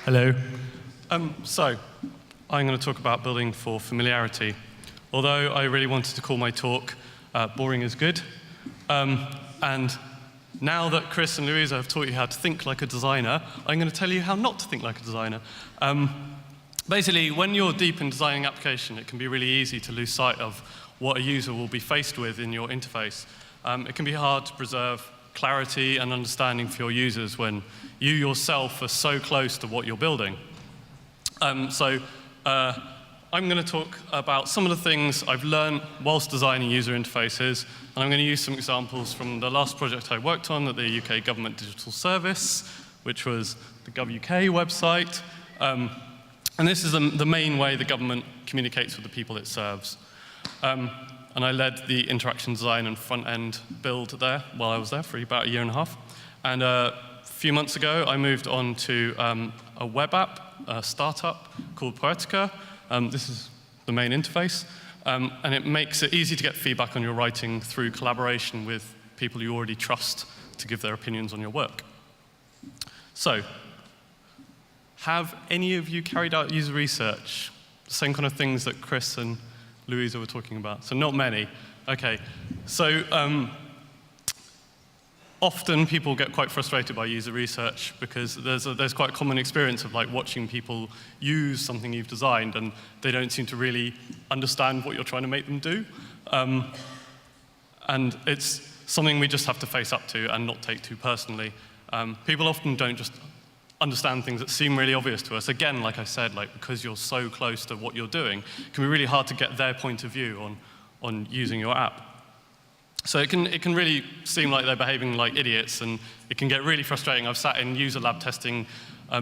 Hello. So, I'm going to talk about building for familiarity. Although I really wanted to call my talk Boring is Good. And now that Chris and Louisa have taught you how to think like a designer, I'm going to tell you how not to think like a designer. Basically, when you're deep in designing an application, it can be really easy to lose sight of what a user will be faced with in your interface. It can be hard to preserve clarity and understanding for your users when you yourself are so close to what you're building. I'm going to talk about some of the things I've learned whilst designing user interfaces, and I'm going to use some examples from the last project I worked on at the UK Government Digital Service, which was the GovUK website. And this is the main way the government communicates with the people it serves. And I led the interaction design and front-end build there while I was there for about a year and a half. And a few months ago, I moved on to a web app, a startup called Poetica. This is the main interface. And it makes it easy to get feedback on your writing through collaboration with people you already trust to give their opinions on your work. So, have any of you carried out user research? The same kind of things that Chris and Louisa were talking about. So not many. Okay. So often people get quite frustrated by user research because there's quite a common experience of like watching people use something you've designed and they don't seem to really understand what you're trying to make them do. And it's something we just have to face up to and not take too personally. People often don't just understand things that seem really obvious to us. Again, like I said, like because you're so close to what you're doing, it can be really hard to get their point of view on using your app. So it can really seem like they're behaving like idiots, and it can get really frustrating. I've sat in user lab testing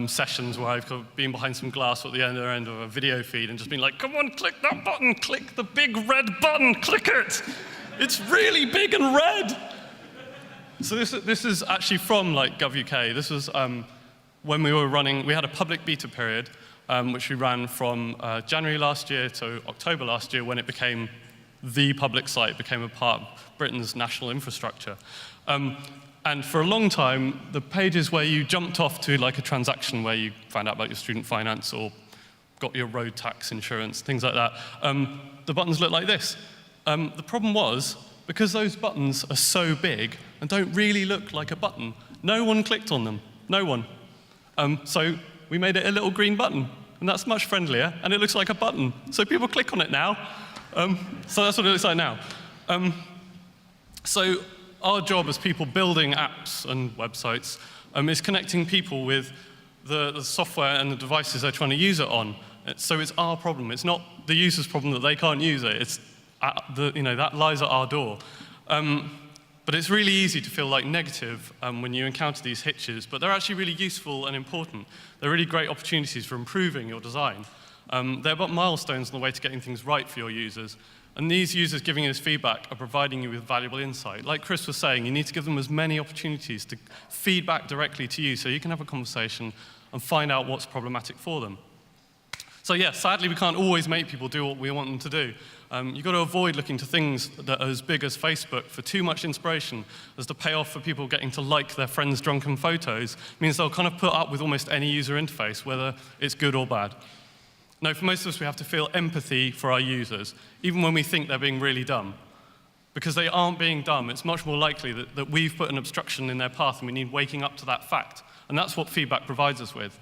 sessions where I've been behind some glass at the other end of a video feed and just been like, come on, click that button, click the big red button, click it. It's really big and red. So this is actually from like GovUK. This was when we were running, we had a public beta period, which we ran from January last year to October last year, when it became the public site, became a part of Britain's national infrastructure. And for a long time, the pages where you jumped off to like a transaction where you found out about your student finance or got your road tax insurance, things like that, the buttons look like this. The problem was, because those buttons are so big and don't really look like a button, no one clicked on them. No one. So we made it a little green button, and that's much friendlier, and it looks like a button. So people click on it now. So that's what it looks like now. So our job as people building apps and websites is connecting people with the software and the devices they're trying to use it on. So it's our problem. It's not the user's problem that they can't use it. It's that lies at our door. But it's really easy to feel like negative when you encounter these hitches, but they're actually really useful and important. They're really great opportunities for improving your design. They're but milestones on the way to getting things right for your users. And these users giving you this feedback are providing you with valuable insight. Like Chris was saying, you need to give them as many opportunities to feedback directly to you so you can have a conversation and find out what's problematic for them. So yeah, sadly, we can't always make people do what we want them to do. You've got to avoid looking to things that are as big as Facebook for too much inspiration, as the payoff for people getting to like their friends' drunken photos means they'll kind of put up with almost any user interface, whether it's good or bad. No, for most of us, we have to feel empathy for our users, even when we think they're being really dumb. Because they aren't being dumb, it's much more likely that we've put an obstruction in their path and we need waking up to that fact. And that's what feedback provides us with.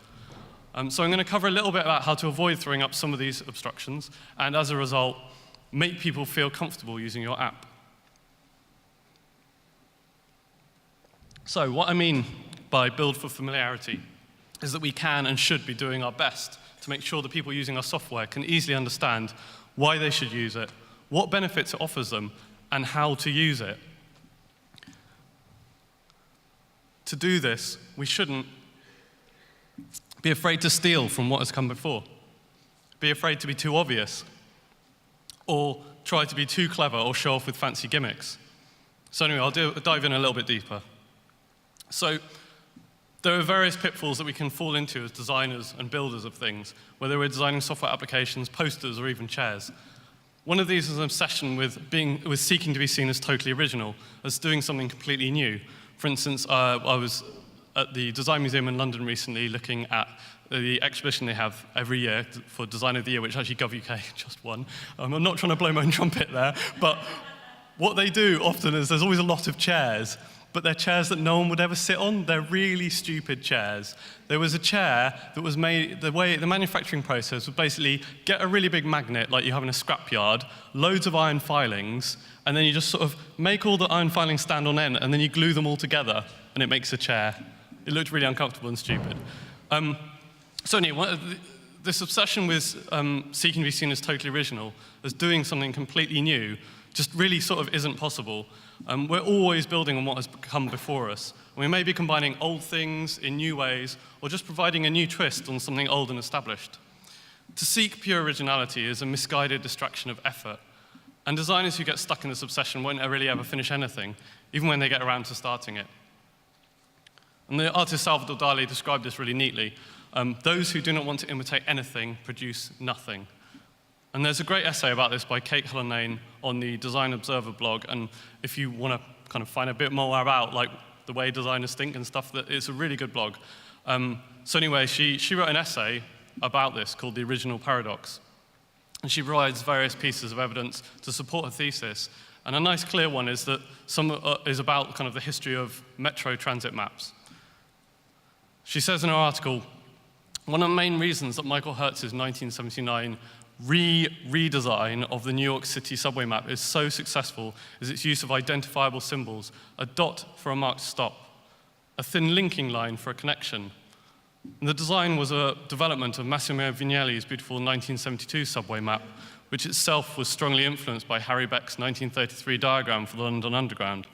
So I'm going to cover a little bit about how to avoid throwing up some of these obstructions, and as a result, make people feel comfortable using your app. So what I mean by build for familiarity is that we can and should be doing our best to make sure that people using our software can easily understand why they should use it, what benefits it offers them, and how to use it. To do this, we shouldn't be afraid to steal from what has come before, be afraid to be too obvious, or try to be too clever or show off with fancy gimmicks. So anyway, I'll dive in a little bit deeper. So there are various pitfalls that we can fall into as designers and builders of things, whether we're designing software applications, posters, or even chairs. One of these is an obsession with seeking to be seen as totally original, as doing something completely new. For instance, I was at the Design Museum in London recently looking at the exhibition they have every year for Design of the Year, which actually GovUK just won. I'm not trying to blow my own trumpet there, but what they do often is there's always a lot of chairs, but they're chairs that no one would ever sit on. They're really stupid chairs. There was a chair that was made, the manufacturing process was basically get a really big magnet like you have in a scrapyard, loads of iron filings, and then you just sort of make all the iron filings stand on end, and then you glue them all together, and it makes a chair. It looked really uncomfortable and stupid. So anyway, this obsession with seeking to be seen as totally original, as doing something completely new, just really sort of isn't possible. We're always building on what has come before us. We may be combining old things in new ways, or just providing a new twist on something old and established. To seek pure originality is a misguided distraction of effort, and designers who get stuck in this obsession won't really ever finish anything, even when they get around to starting it. And the artist Salvador Dali described this really neatly. Those who do not want to imitate anything produce nothing. And there's a great essay about this by Kate Cullinane on the Design Observer blog, and if you want to kind of find a bit more about like the way designers think and stuff, it's a really good blog. So anyway, she wrote an essay about this called The Original Paradox. And she provides various pieces of evidence to support her thesis. And a nice clear one is that is about kind of the history of metro transit maps. She says in her article, one of the main reasons that Michael Hertz's 1979 redesign of the New York City subway map is so successful is its use of identifiable symbols, a dot for a marked stop, a thin linking line for a connection. And the design was a development of Massimo Vignelli's beautiful 1972 subway map, which itself was strongly influenced by Harry Beck's 1933 diagram for the London Underground.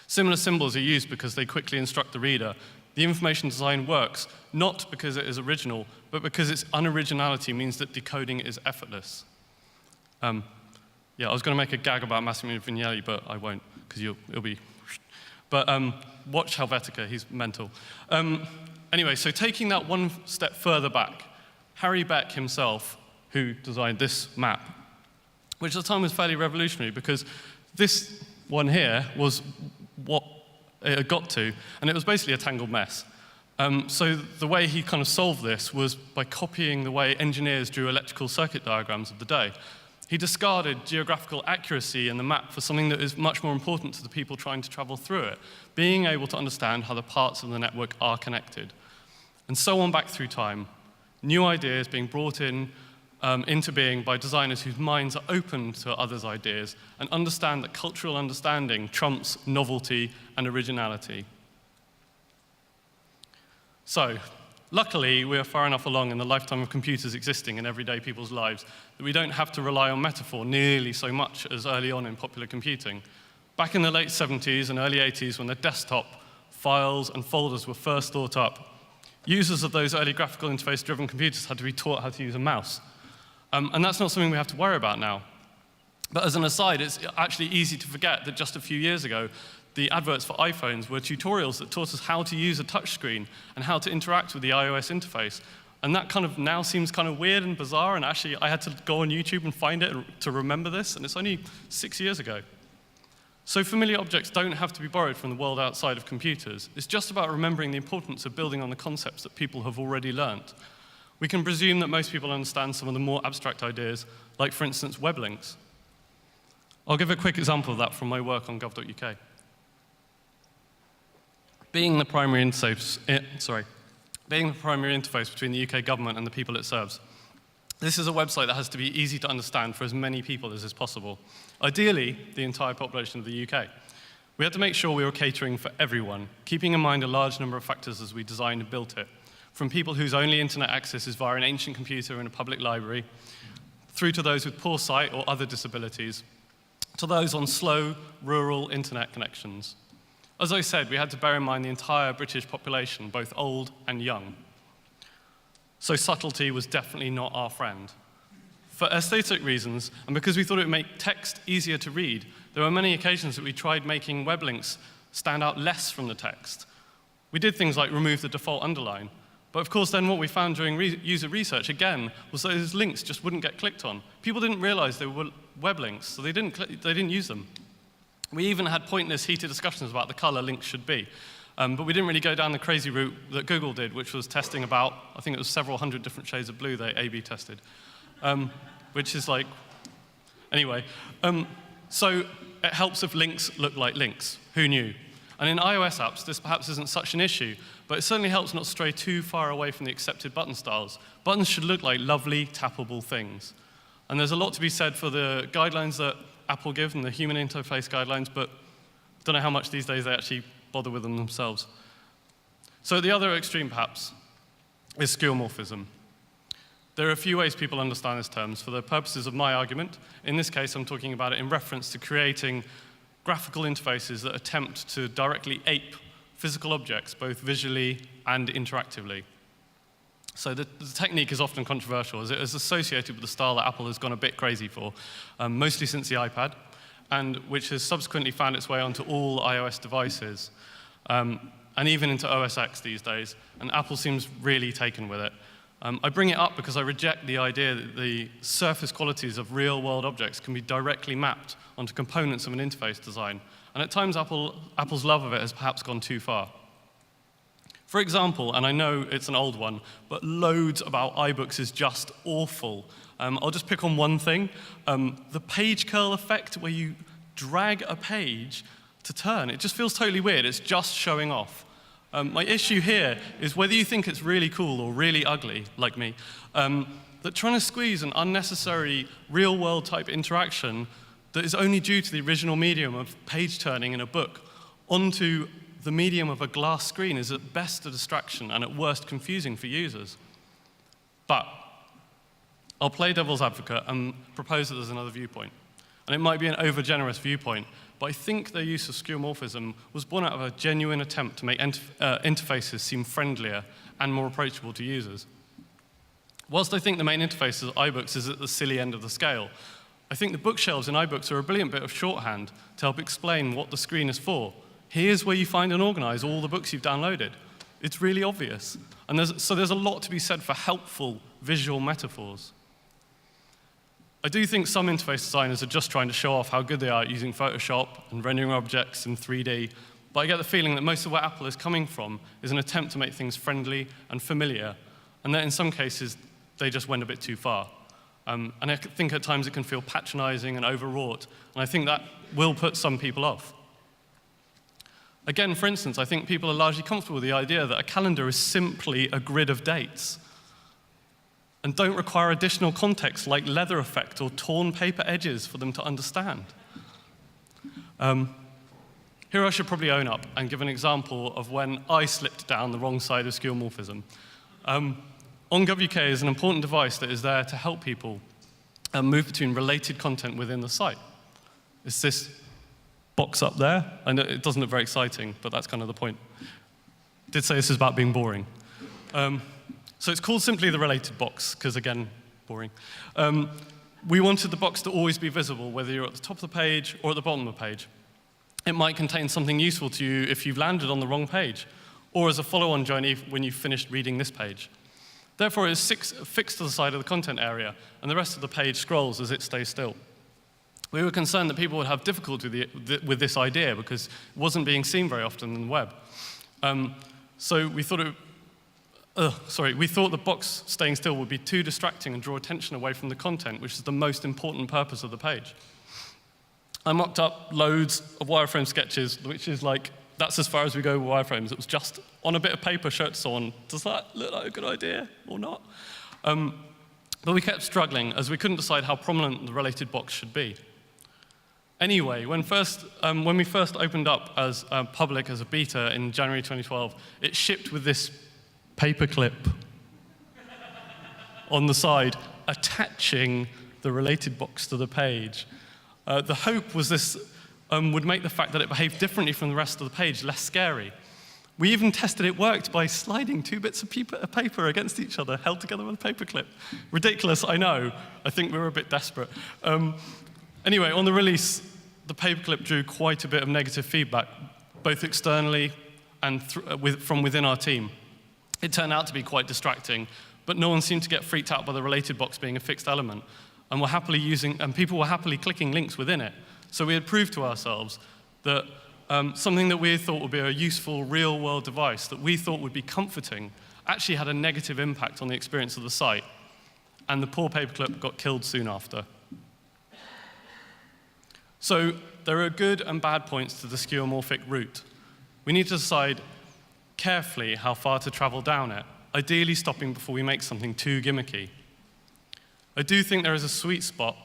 Similar symbols are used because they quickly instruct the reader. The information design works, not because it is original, but because its unoriginality means that decoding is effortless. I was going to make a gag about Massimo Vignelli, but I won't, because it'll be... But watch Helvetica, he's mental. Anyway, so taking that one step further back, Harry Beck himself, who designed this map, which at the time was fairly revolutionary, because this one here was what it had got to, and it was basically a tangled mess. So the way he kind of solved this was by copying the way engineers drew electrical circuit diagrams of the day. He discarded geographical accuracy in the map for something that is much more important to the people trying to travel through it, being able to understand how the parts of the network are connected. And so on back through time, new ideas being brought in into being by designers whose minds are open to others' ideas and understand that cultural understanding trumps novelty and originality. So, luckily, we are far enough along in the lifetime of computers existing in everyday people's lives that we don't have to rely on metaphor nearly so much as early on in popular computing. Back in the late 70s and early 80s, when the desktop, files, and folders were first thought up, users of those early graphical interface-driven computers had to be taught how to use a mouse. And that's not something we have to worry about now. But as an aside, it's actually easy to forget that just a few years ago, the adverts for iPhones were tutorials that taught us how to use a touchscreen and how to interact with the iOS interface. And that kind of now seems kind of weird and bizarre, and actually I had to go on YouTube and find it to remember this, and it's only 6 years ago. So familiar objects don't have to be borrowed from the world outside of computers. It's just about remembering the importance of building on the concepts that people have already learnt. We can presume that most people understand some of the more abstract ideas, like, for instance, web links. I'll give a quick example of that from my work on gov.uk. Being the primary interface between the UK government and the people it serves, this is a website that has to be easy to understand for as many people as is possible. Ideally, the entire population of the UK. We had to make sure we were catering for everyone, keeping in mind a large number of factors as we designed and built it, from people whose only internet access is via an ancient computer in a public library, through to those with poor sight or other disabilities, to those on slow, rural internet connections. As I said, we had to bear in mind the entire British population, both old and young. So subtlety was definitely not our friend. For aesthetic reasons, and because we thought it would make text easier to read, there were many occasions that we tried making web links stand out less from the text. We did things like remove the default underline. But of course, then what we found during user research, again, was that those links just wouldn't get clicked on. People didn't realize they were web links, so they didn't use them. We even had pointless, heated discussions about the color links should be. But we didn't really go down the crazy route that Google did, which was testing about, I think it was several hundred different shades of blue they A/B tested, which is like, anyway. So it helps if links look like links. Who knew? And in iOS apps, this perhaps isn't such an issue, but it certainly helps not stray too far away from the accepted button styles. Buttons should look like lovely, tappable things. And there's a lot to be said for the guidelines that Apple give and the human interface guidelines, but I don't know how much these days they actually bother with them themselves. So the other extreme, perhaps, is skeuomorphism. There are a few ways people understand this term. For the purposes of my argument, in this case, I'm talking about it in reference to creating graphical interfaces that attempt to directly ape physical objects, both visually and interactively. So the technique is often controversial, as it is associated with the style that Apple has gone a bit crazy for, mostly since the iPad, and which has subsequently found its way onto all iOS devices, and even into OS X these days, and Apple seems really taken with it. I bring it up because I reject the idea that the surface qualities of real-world objects can be directly mapped onto components of an interface design, and at times Apple's love of it has perhaps gone too far. For example, and I know it's an old one, but loads about iBooks is just awful. I'll just pick on one thing. The page curl effect, where you drag a page to turn, it just feels totally weird. It's just showing off. My issue here is whether you think it's really cool or really ugly, like me, that trying to squeeze an unnecessary real-world type interaction that is only due to the original medium of page turning in a book onto the medium of a glass screen is at best a distraction and at worst confusing for users. But I'll play devil's advocate and propose that there's another viewpoint. And it might be an overgenerous viewpoint, but I think their use of skeuomorphism was born out of a genuine attempt to make interfaces seem friendlier and more approachable to users. Whilst I think the main interface of iBooks is at the silly end of the scale, I think the bookshelves in iBooks are a brilliant bit of shorthand to help explain what the screen is for. Here's where you find and organize all the books you've downloaded. It's really obvious. And there's a lot to be said for helpful visual metaphors. I do think some interface designers are just trying to show off how good they are at using Photoshop and rendering objects in 3D, but I get the feeling that most of where Apple is coming from is an attempt to make things friendly and familiar, and that in some cases they just went a bit too far. And I think at times it can feel patronizing and overwrought, and I think that will put some people off. Again, for instance, I think people are largely comfortable with the idea that a calendar is simply a grid of dates and don't require additional context like leather effect or torn paper edges for them to understand. Here I should probably own up and give an example of when I slipped down the wrong side of skeuomorphism. OnWK is an important device that is there to help people move between related content within the site. It's this box up there. I know it doesn't look very exciting, but that's kind of the point. I did say this is about being boring. So it's called simply the related box, because again, boring. We wanted the box to always be visible, whether you're at the top of the page or at the bottom of the page. It might contain something useful to you if you've landed on the wrong page, or as a follow-on journey when you've finished reading this page. Therefore, it is fixed to the side of the content area, and the rest of the page scrolls as it stays still. We were concerned that people would have difficulty with this idea because it wasn't being seen very often in the web. So we thought the box staying still would be too distracting and draw attention away from the content, which is the most important purpose of the page. I mocked up loads of wireframe sketches, which is like, that's as far as we go with wireframes. It was just on a bit of paper showed to someone. Does that look like a good idea or not? But we kept struggling as we couldn't decide how prominent the related box should be. Anyway, when we first opened up as public as a beta in January 2012, it shipped with this paperclip on the side, attaching the related box to the page. The hope was this would make the fact that it behaved differently from the rest of the page less scary. We even tested it worked by sliding 2 bits of paper against each other, held together with a paperclip. Ridiculous, I know. I think we were a bit desperate. Anyway, on the release, the paperclip drew quite a bit of negative feedback, both externally and from within our team. It turned out to be quite distracting, but no one seemed to get freaked out by the related box being a fixed element, and people were happily clicking links within it. So we had proved to ourselves that something that we thought would be a useful real-world device that we thought would be comforting actually had a negative impact on the experience of the site, and the poor paperclip got killed soon after. So there are good and bad points to the skeuomorphic route. We need to decide carefully how far to travel down it, ideally stopping before we make something too gimmicky. I do think there is a sweet spot,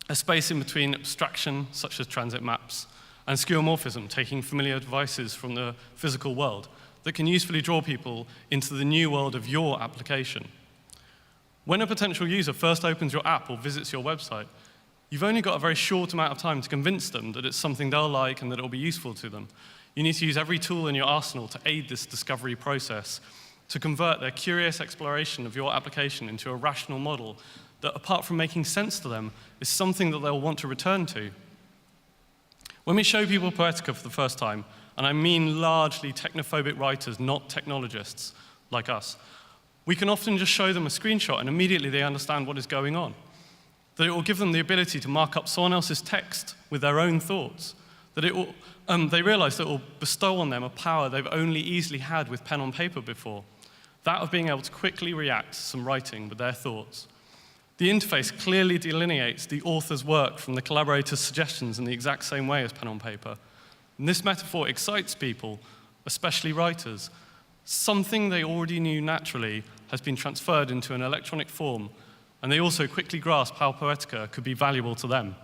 a space in between abstraction, such as transit maps, and skeuomorphism, taking familiar devices from the physical world, that can usefully draw people into the new world of your application. When a potential user first opens your app or visits your website, you've only got a very short amount of time to convince them that it's something they'll like and that it'll be useful to them. You need to use every tool in your arsenal to aid this discovery process, to convert their curious exploration of your application into a rational model that, apart from making sense to them, is something that they'll want to return to. When we show people Poetica for the first time, and I mean largely technophobic writers, not technologists like us, we can often just show them a screenshot and immediately they understand what is going on. That it will give them the ability to mark up someone else's text with their own thoughts. That it will, they realize that it will bestow on them a power they've only easily had with pen on paper before. That of being able to quickly react to some writing with their thoughts. The interface clearly delineates the author's work from the collaborator's suggestions in the exact same way as pen on paper. And this metaphor excites people, especially writers. Something they already knew naturally has been transferred into an electronic form, and they also quickly grasp how Poetica could be valuable to them.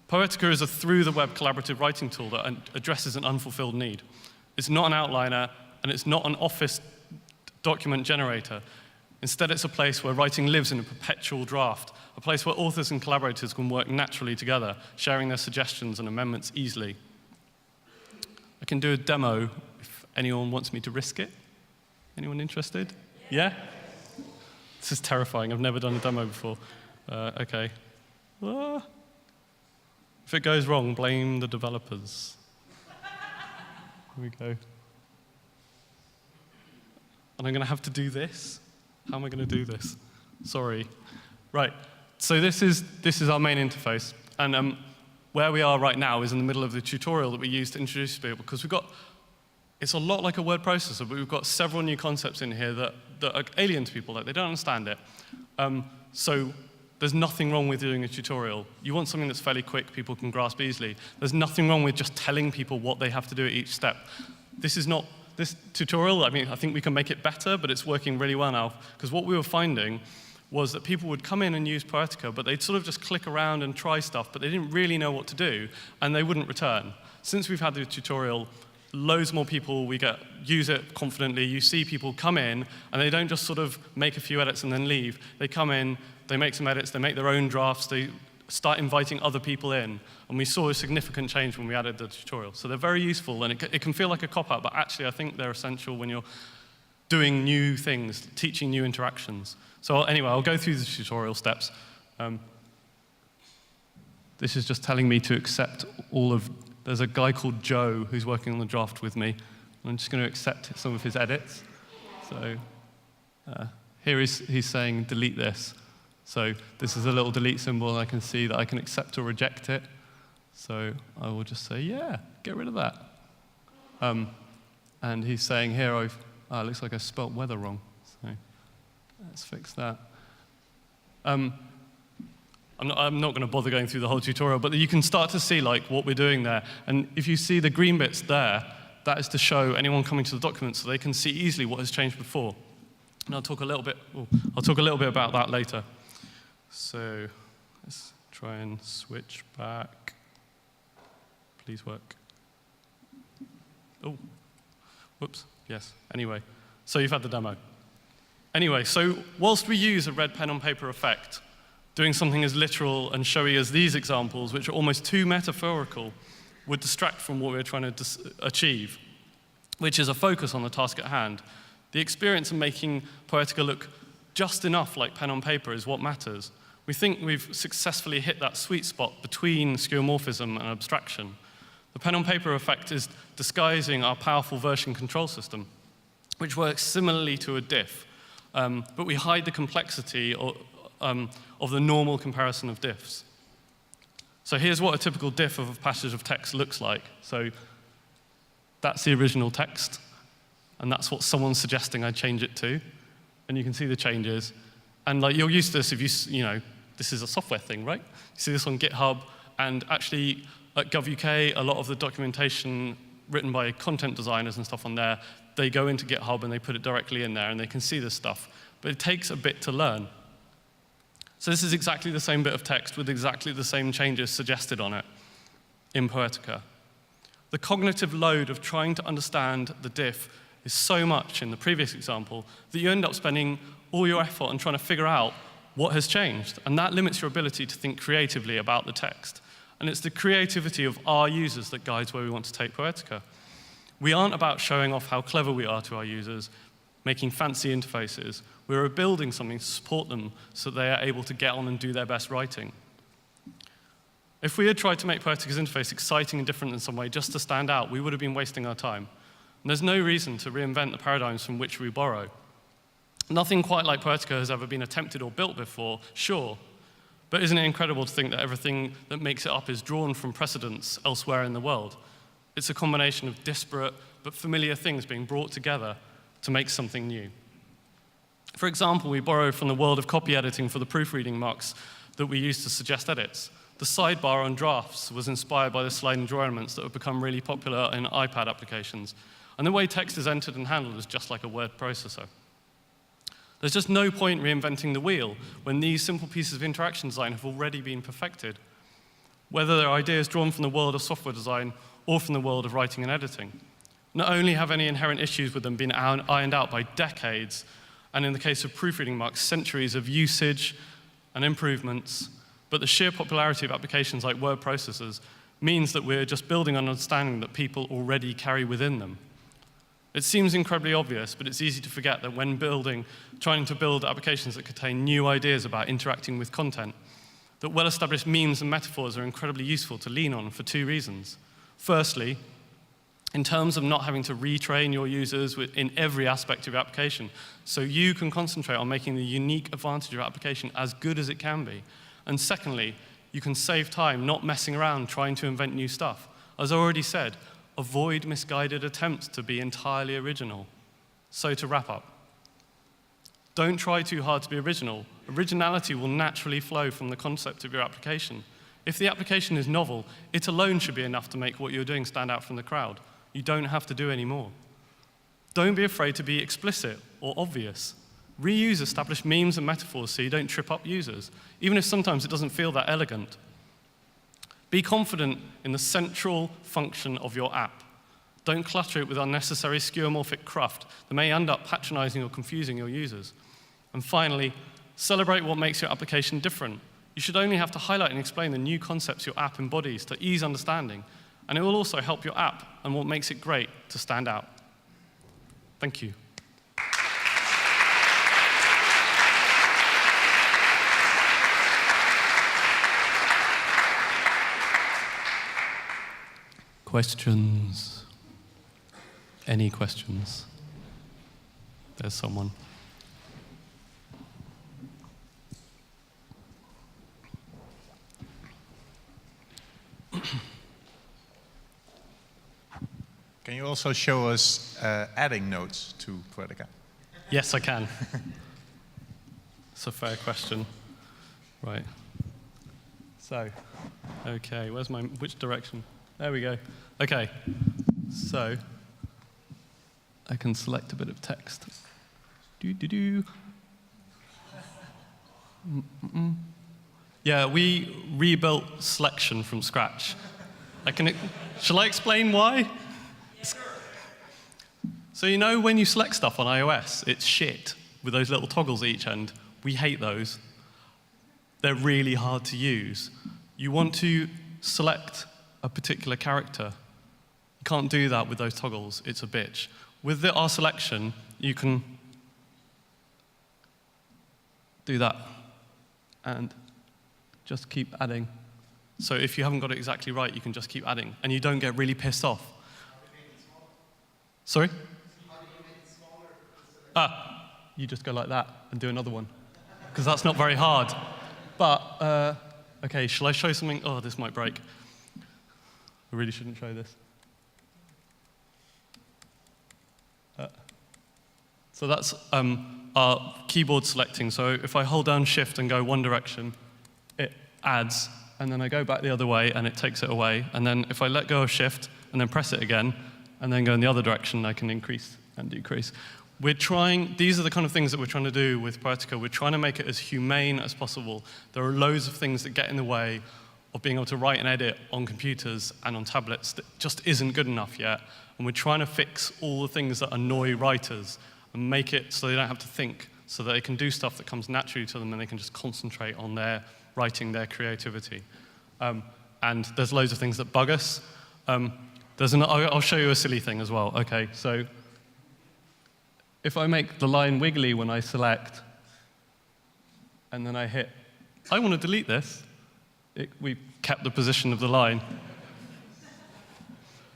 Poetica is a through-the-web collaborative writing tool that addresses an unfulfilled need. It's not an outliner, and it's not an office document generator. Instead, it's a place where writing lives in a perpetual draft, a place where authors and collaborators can work naturally together, sharing their suggestions and amendments easily. I can do a demo if anyone wants me to risk it. Anyone interested? Yeah? This is terrifying. I've never done a demo before. OK. If it goes wrong, blame the developers. Here we go. And I'm going to have to do this. How am I going to do this? Sorry. Right. So this is our main interface. And where we are right now is in the middle of the tutorial that we use to introduce people, because it's a lot like a word processor, but we've got several new concepts in here that are alien to people, like they don't understand it. So there's nothing wrong with doing a tutorial. You want something that's fairly quick, people can grasp easily. There's nothing wrong with just telling people what they have to do at each step. This tutorial, I mean, I think we can make it better, but it's working really well now, because what we were finding was that people would come in and use Poetica, but they'd sort of just click around and try stuff, but they didn't really know what to do, and they wouldn't return. Since we've had the tutorial, loads more people use it confidently. You see people come in, and they don't just sort of make a few edits and then leave. They come in, they make some edits, they make their own drafts, they start inviting other people in. And we saw a significant change when we added the tutorial. So they're very useful, and it can feel like a cop-out, but actually I think they're essential when you're doing new things, teaching new interactions. So anyway, I'll go through the tutorial steps. This is just telling me to accept there's a guy called Joe who's working on the draft with me. I'm just going to accept some of his edits. So here he's saying delete this. So this is a little delete symbol, and I can see that I can accept or reject it. So I will just say, yeah, get rid of that. And he's saying here, it looks like I spelt weather wrong. So let's fix that. I'm not going to bother going through the whole tutorial, but you can start to see like what we're doing there. And if you see the green bits there, that is to show anyone coming to the document so they can see easily what has changed before. And I'll talk a little bit about that later. So let's try and switch back. Please work. Oh, whoops, yes. Anyway, so you've had the demo. Anyway, so whilst we use a red pen on paper effect, doing something as literal and showy as these examples, which are almost too metaphorical, would distract from what we're trying to achieve, which is a focus on the task at hand. The experience of making Poetica look just enough like pen on paper is what matters. We think we've successfully hit that sweet spot between skeuomorphism and abstraction. The pen on paper effect is disguising our powerful version control system, which works similarly to a diff, but we hide the complexity of the normal comparison of diffs. So here's what a typical diff of a passage of text looks like. So that's the original text, and that's what someone's suggesting I change it to. And you can see the changes. And like you're used to this if you know, this is a software thing, right? You see this on GitHub, and actually at GovUK, a lot of the documentation written by content designers and stuff on there, they go into GitHub and they put it directly in there, and they can see this stuff. But it takes a bit to learn. So this is exactly the same bit of text with exactly the same changes suggested on it in Poetica. The cognitive load of trying to understand the diff is so much in the previous example that you end up spending all your effort on trying to figure out what has changed. And that limits your ability to think creatively about the text. And it's the creativity of our users that guides where we want to take Poetica. We aren't about showing off how clever we are to our users, making fancy interfaces. We're building something to support them so they are able to get on and do their best writing. If we had tried to make Poetica's interface exciting and different in some way just to stand out, we would have been wasting our time. And there's no reason to reinvent the paradigms from which we borrow. Nothing quite like Poetica has ever been attempted or built before, sure. But isn't it incredible to think that everything that makes it up is drawn from precedents elsewhere in the world? It's a combination of disparate but familiar things being brought together to make something new. For example, we borrow from the world of copy editing for the proofreading marks that we use to suggest edits. The sidebar on drafts was inspired by the slide and draw elements that have become really popular in iPad applications. And the way text is entered and handled is just like a word processor. There's just no point reinventing the wheel when these simple pieces of interaction design have already been perfected, whether they're ideas drawn from the world of software design or from the world of writing and editing. Not only have any inherent issues with them been ironed out by decades, and in the case of proofreading marks, centuries of usage and improvements, but the sheer popularity of applications like word processors means that we're just building on an understanding that people already carry within them. It seems incredibly obvious, but it's easy to forget that when trying to build applications that contain new ideas about interacting with content, that well-established memes and metaphors are incredibly useful to lean on for two reasons. Firstly, in terms of not having to retrain your users in every aspect of your application, so you can concentrate on making the unique advantage of your application as good as it can be. And secondly, you can save time not messing around trying to invent new stuff. As I already said, avoid misguided attempts to be entirely original. So to wrap up, don't try too hard to be original. Originality will naturally flow from the concept of your application. If the application is novel, it alone should be enough to make what you're doing stand out from the crowd. You don't have to do any more. Don't be afraid to be explicit or obvious. Reuse established memes and metaphors so you don't trip up users, even if sometimes it doesn't feel that elegant. Be confident in the central function of your app. Don't clutter it with unnecessary skeuomorphic cruft that may end up patronizing or confusing your users. And finally, celebrate what makes your application different. You should only have to highlight and explain the new concepts your app embodies to ease understanding, and it will also help your app and what makes it great to stand out. Thank you. Questions? Any questions? There's someone. Can you also show us adding notes to Poetica? Yes, I can. It's a fair question. Right. So, okay, which direction? There we go. Okay, so I can select a bit of text. Yeah, we rebuilt selection from scratch. Shall I explain why? Yes. So you know when you select stuff on iOS, it's shit with those little toggles at each end. We hate those. They're really hard to use. You want to select a particular character. You can't do that with those toggles. It's a bitch. With our selection, you can do that and just keep adding. So if you haven't got it exactly right, you can just keep adding, and you don't get really pissed off. Sorry? You just go like that and do another one, because that's not very hard. But Okay, shall I show something? Oh, this might break. I really shouldn't show this. So that's our keyboard selecting. So if I hold down Shift and go one direction, it adds, and then I go back the other way, and it takes it away. And then if I let go of Shift and then press it again, and then go in the other direction, I can increase and decrease. These are the kind of things that we're trying to do with Poetica. We're trying to make it as humane as possible. There are loads of things that get in the way of being able to write and edit on computers and on tablets that just isn't good enough yet. And we're trying to fix all the things that annoy writers and make it so they don't have to think, so that they can do stuff that comes naturally to them and they can just concentrate on their writing, their creativity. And there's loads of things that bug us. I'll show you a silly thing as well. Okay, so if I make the line wiggly when I select, and then I hit, I want to delete this, we kept the position of the line.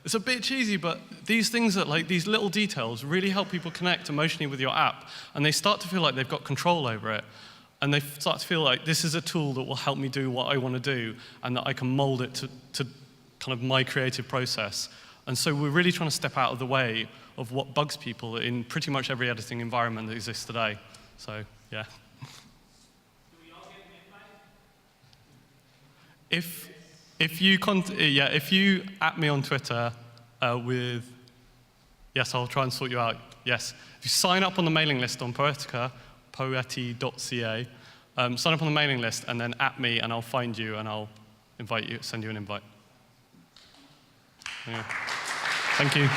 It's a bit cheesy, but these things that, like, these little details really help people connect emotionally with your app, and they start to feel like they've got control over it, and they start to feel like this is a tool that will help me do what I want to do, and that I can mold it to kind of my creative process. And so we're really trying to step out of the way of what bugs people in pretty much every editing environment that exists today. So, yeah. Do we all get an invite? If you at me on Twitter yes, I'll try and sort you out. Yes, if you sign up on the mailing list on Poetica, poeti.ca, sign up on the mailing list and then at me, and I'll find you and I'll invite you, send you an invite. Anyway. Thank you.